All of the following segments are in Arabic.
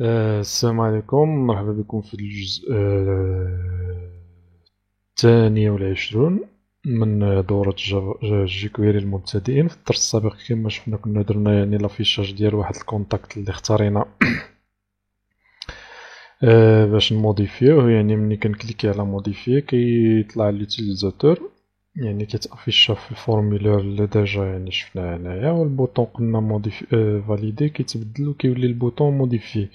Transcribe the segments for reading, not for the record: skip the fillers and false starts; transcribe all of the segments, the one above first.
السلام عليكم، مرحبا بكم في الجزء الثاني والعشرون من دورة جيكويري المبتدئين. في الدرس السابق كما شفنا كنا درنا يعني لافيشاج ديال واحد الكونتاكت اللي اختارينا باش نموديفيوه. يعني ملي كنكليكي على موديفيي كيطلع لوتيليزاتور، يعني كيتافيشا في الفورمولير اللي ديجا يعني شفناه هنايا، والبوطون قلنا موديفي فاليدي كيتبدل وكيولي البوطون موديفي.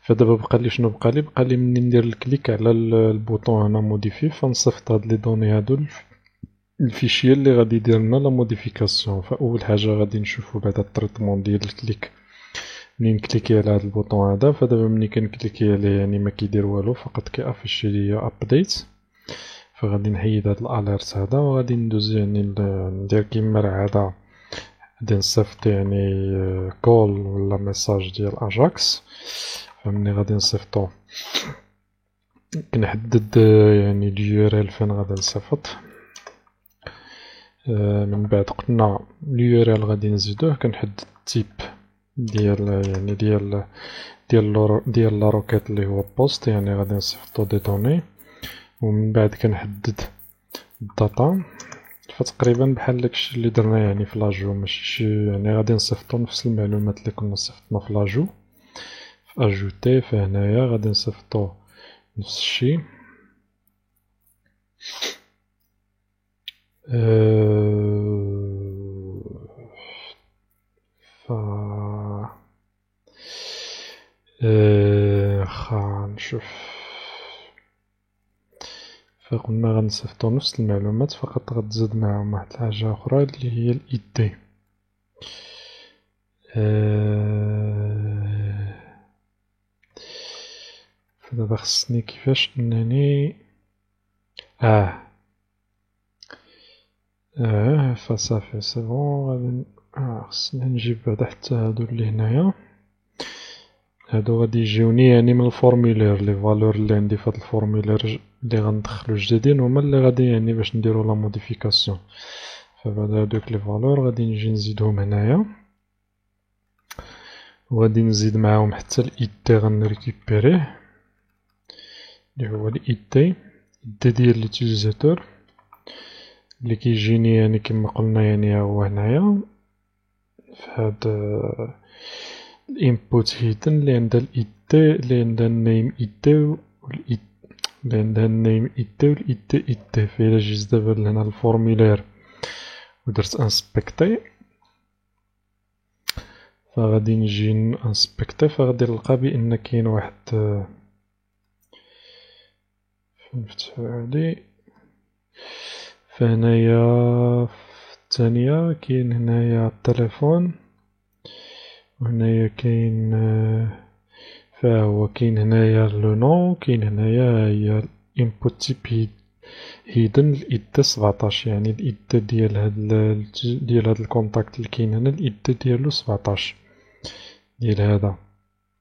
فدابا بقى شنو بقى لي مني ندير الكليك على البوطون هنا موديفي، فنصيفط هاد لي دوني هادو الفيشيه اللي غادي يدير لنا لا موديفيكاسيون. فاول حاجه غادي نشوفو بعد التريتمون ديال الكليك منين نكليكي على هاد البوطون هذا. فدابا ملي كنكليكي عليه يعني ما كيدير والو، فقط كيافيشي ليا ابديت. فغادي نحيد هاد الاليرت هذا وغادي ندوز يعني ندير كيما العاده، غادي نصيفط يعني كول ولا ميساج ديال اجاكس. فمني غادي نصيفطو كنحدد يعني اليو ار ال فين غادي نصيفط. من بعد قلنا اليو ار ال غادي نزيدوه، كنحدد التيب ديال يعني ديال لا روكيت اللي هو بوست، يعني غادي نصيفطو دي دوني. ومن بعد كنحدد الداتا، فتقريبا بحال داكشي اللي درنا يعني في لاجو، ماشي يعني غادي نصيفطو نفس المعلومات اللي كنا صيفطنا في لاجو في اجوتي. فهنايا غادي نصيفطو نفس الشي. ف خا نشوف. فقلنا غنصيفطو نفس المعلومات، فقط غتزاد معاهم واحد الحاجة أخرى اللي هي ال ID. فدابا خصني كيفاش أنني فصافي سي بون. غادي خصني نجيب بعدا حتى هادو اللي هنايا. هادو غادي يجيوني يعني من الفورمولير، لي فالور اللي عندي في هاد الفورمولير اللي غندخلو جديدين هما اللي غادي يعني باش نديرو لا موديفيكاسيون. فبعد هادوك لي فالور غادي نجي نزيدهم هنايا، وغادي نزيد معاهم حتى ال ID غنريكيبيريه اللي هو ال ID ديال لوتيليزاتور اللي كيجيني يعني كما قلنا يعني ها هو هنايا في هاد الانبوت هيدن اللي عندها ال ID اللي عندها النيم ID اللي عندها النيم ID و ال ID. فإلا جيت دابا لهنا الفورمولير ودرت انسبكتي، فغادي نجي نانسبكتي، فغادي نلقى بأن كاين واحد نفتحو هادي. فهنايا في الثانية كاين هنايا التليفون، وهنايا كاين فهو كاين هنايا لو نو، كاين هنايا هي الانبوت تيب هيدن الإد 17، يعني الإد ديال هاد الكونتاكت اللي كاين هنا الإد ديالو 17 ديال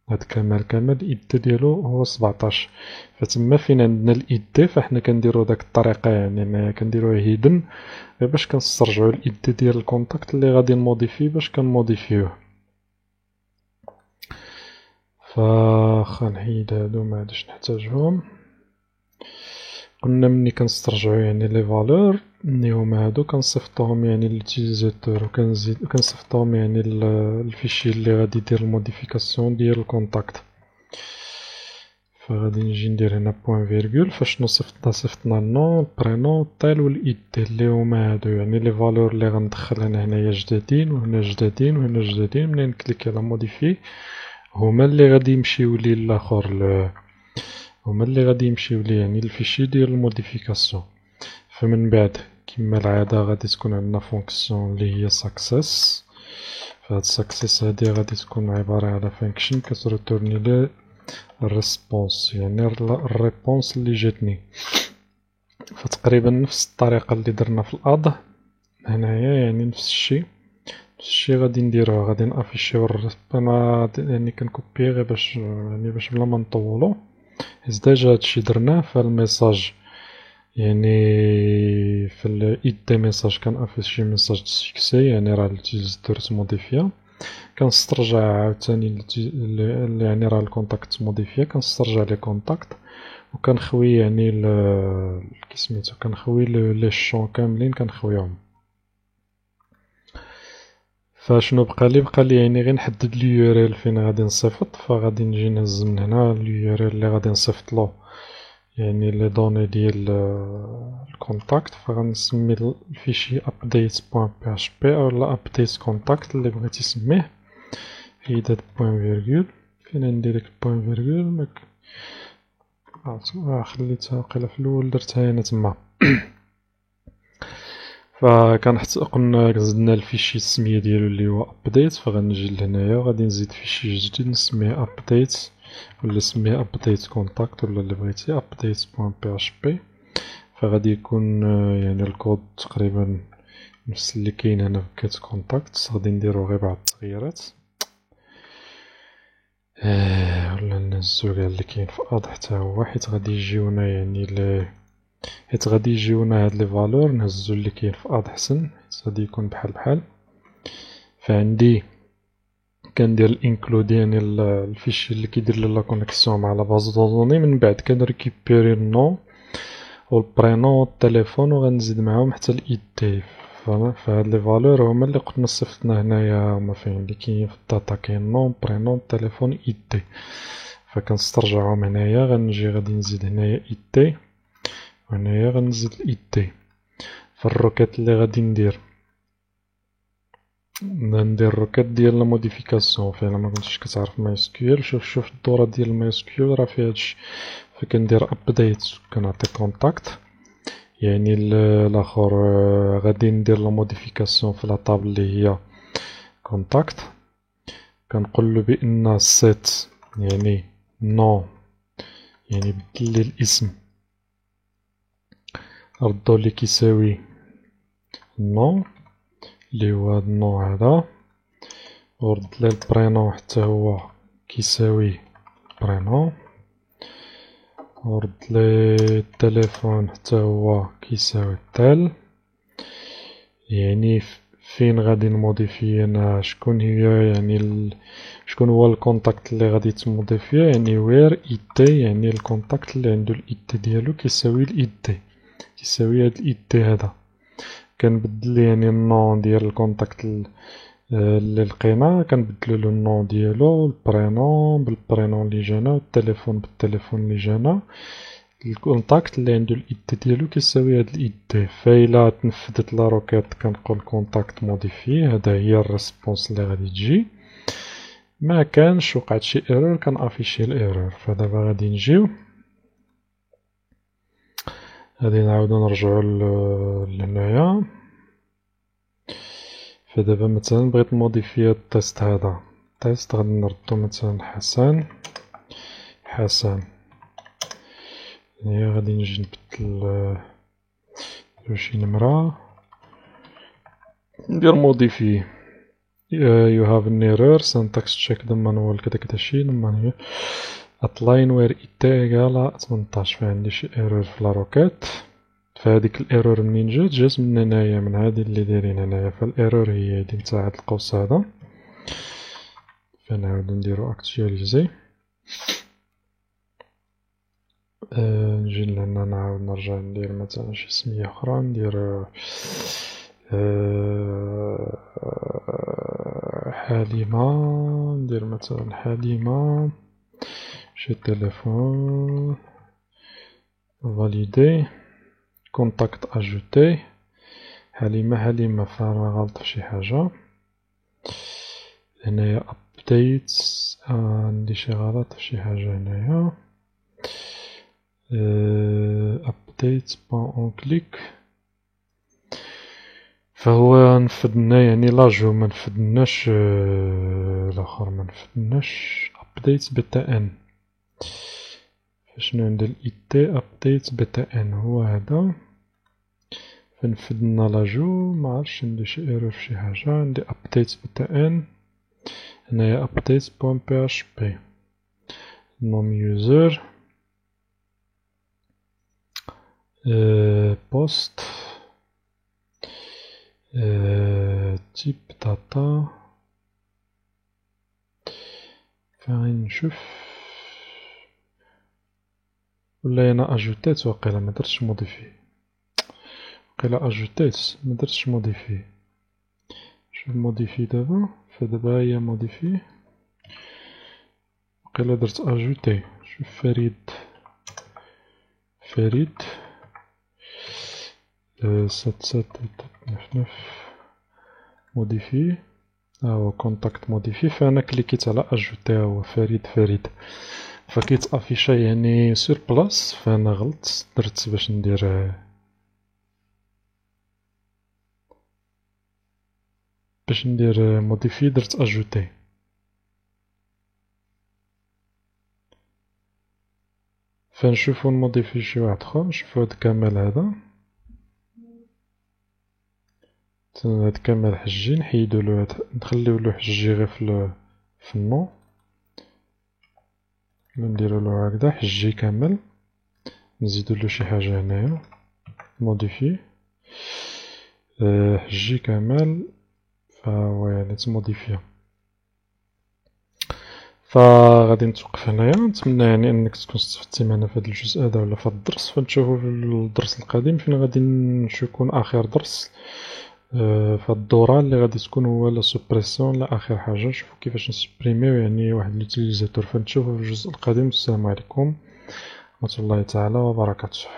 هاد كمال الإد ديالو هو 17. فتما فين عندنا الإد فاحنا كنديرو داك الطريقة، يعني ما كنديروه هيدن غير باش كنسترجعو الإد ديال الكونتاكت اللي غادي نموديفيه باش كنموديفيوه. فخا نحيد هادو معادش نحتاجهم. قلنا ملي كنسترجعو يعني لي فالور اللي هما هادو كنصيفطوهم يعني للوتيليزاتور، وكنصيفطوهم يعني الفيشي اللي غادي يدير الموديفيكاسيون ديال الكونتاكت. فغادي نجي ندير هنا بوان فيرغول. فشنو صيفطنا النون البرينون الطيل والإد اللي هما هادو، يعني لي فالور اللي غندخل انا هنايا جدادين وهنا جدادين وهنا جدادين. ملي نكليكي على موديفي هما اللي غادي يمشيو لي لاخر، هما اللي غادي يمشيو لي يعني الفيشي ديال الموديفيكاسيون. فمن بعد كما العادة غادي تكون عندنا فونكسيون اللي هي ساكسيس. فهاد ساكسيس هادي غادي تكون عبارة على فانكشن كتريتورني لي الريسبونس، يعني الريبونس اللي جاتني. فتقريبا نفس الطريقة اللي درنا في الأض هنايا، يعني نفس الشي غادي نديروه. غادي نافيشيو انا يعني كنكوبي غير باش يعني باش بلا ما نطولو، حيت ديجا هادشي درناه في الميساج. يعني في الإد ميساج كنافيشي ميساج دو سكسي، يعني راه الوتيليزاتور تموديفيا. كنسترجع عاوتاني يعني راه الكونتاكت موديفيا، كنسترجع لي كونتاكت وكنخوي يعني كيسميتو كنخوي لي شون كاملين كنخويهم. فشنو بقى لي يعني غير نحدد اليو ار ال فين غادي نصيفط. فغادي نجي نهز من هنا اليو ار ال اللي غادي نصيفطلو يعني لي دوني ديال الكونتاكت. فغنسمي الفيشي updates.php اولا updates contact اللي بغيتي سميه، إعداد بوان فيرغول. فين ندير ديك بوان فيرغول؟ خليتها وقيلا في الأول، درتها هنا تما. قلنا زدنا الفيشي السمية ديالو اللي هو update، فغنجي لهنايا وغادي نزيد فيشي جديد نسميه update ولا نسميه update contact ولا اللي بغيتي updates.php. فغادي يكون يعني الكود تقريبا نفس اللي كاين هنا في get contact، غادي نديرو غير بعض التغييرات. ولا نهزو كاع اللي كاين في اد حتى هو، حيت غادي يجيونا يعني حيت غادي يجيونا هاد لي فالور. نهزو اللي كاين في اد حسن، حيت غادي يكون بحال بحال. فعندي كندير الانكلود يعني الفيشي اللي كيدير لي لا كونيكسيون مع لا باز دو دوني. من بعد كنريكيبيري النو والبرينون والتليفون وغنزيد معاهم حتى الاي دي. فهاد لي فالور هما اللي قلنا صيفطنا هنايا، هما فين اللي كاين في الداتا كاين نو برينون تليفون اي دي. فكنسترجعهم هنايا، غادي نزيد هنايا اي دي وهنايا غنزيد الاي دي. فالروكيت اللي غادي ندير الروكيت ديال لا موديفيكاسيون. فعلا ما كنتش كتعرف ماي اس كيو ال، شوف الدورة ديال ماي اس كيو ال راه فيها هادشي. فكندير ابديت كنعطي كونتاكت يعني الاخر. غادي ندير لا موديفيكاسيون في لا طابل اللي هي كونتاكت. كنقولو بان سيت يعني نو يعني بدلي الاسم ردولي كيساوي نو اللي هو هاد النو هذا، وردلي البرينون حتى هو كيساوي برينون، وردلي التليفون حتى هو كيساوي تال. يعني فين غادي نموديفي انا شكون هي يعني شكون هو الكونتاكت اللي غادي تموديفيه، يعني وير اي دي يعني الكونتاكت اللي عنده الاي دي ديالو كيساوي الاي دي، كيساوي هاد الاي دي هذا. كنبدل يعني النون ديال الكونتاكت اللي لقينا، كنبدلو له النون ديالو، البرينون بالبرينون اللي جانا والتليفون بالتليفون اللي جانا. الكونتاكت اللي عندو الاي دي ديالو كيساوي هاد الاي دي. فايلا تنفذت لا روكيت كنقول كونتاكت موديفي، هذا هي الريسبونس اللي غادي تجي. ما كانش وقعت شي ايرور كنافيشي الايرور. فدابا غادي نجيو غادي نعاودو نرجعو لهنايا. فدابا مثلا بغيت نموديفي التيست هذا، التيست غادي نردو مثلا حسن. هي غادي نجي نبدل شي نمرة، ندير موديفي you have an error syntax check the manual كدا كدا شي manual at line where it equal 18. فعندي شي ايرور في لا روكيت. فهاديك الايرور منين جات من هنايا، من هادي اللي دايرين هنايا. فالايرور هي هادي نتاع هاد القوس هذا. فنعاودو نديرو اكتواليزي. نجي لهنا نعاود نرجع ندير مثلا شي سمية أخرى، ندير حليمة. ندير مثلا حليمة شي تليفون فاليدي كونتاكت اجوتي حليمة. فأنا غلط في شي حاجة هنايا. ابديت عندي شي غلط في شي حاجة هنايا. update on click. فهو نفدنا يعني لاجو منفدناش الاخر منفدناش update بتا ان. فشنو عندي الاي تي update بتا ان هو هذا. فنفدنا لاجو معرفتش عندي شي ايرور في شي حاجة. عندي update بتا ان هنايا update.php nom user post type data غادي نشوف ولا انا اجوتيت واقيلا مدرتش موديفي، واقيلا اجوتيت مدرتش موديفي. شوف موديفي دابا، فدابا هي موديفي واقيلا درت اجوتي. شوف فريد 7799 موديفي، ها هو كونتاكت موديفي. فانا كليكيت على اجوتي، ها هو فريد فكيتافيشا يعني سور بلاص. فانا غلطت، درت باش ندير موديفي، درت اجوتي. فنشوفو نموديفي شي واحد خر، نشوفو هاد كمال هذا، هاد كمال حجي، نحيدولو هاد، نخليولو حجي غير في النو، نديرولو هكدا حجي كامل. نزيدولو شي حاجة هنايا موديفي حجي كامل، فهو يعني تموديفيا. فغادي نتوقف هنايا. نتمنى يعني انك تكون استفدتي معنا في هذا الجزء هذا ولا في هذا الدرس. فنشوفو في الدرس القادم فين غادي يكون اخر درس في الدورة اللي غادي تكون هو لا سوبريسيون لا اخر حاجة. نشوفو كيفاش نسبريميو يعني واحد لوتيليزاتور. فنشوفو في الجزء القادم. السلام عليكم ورحمة الله تعالى وبركاته.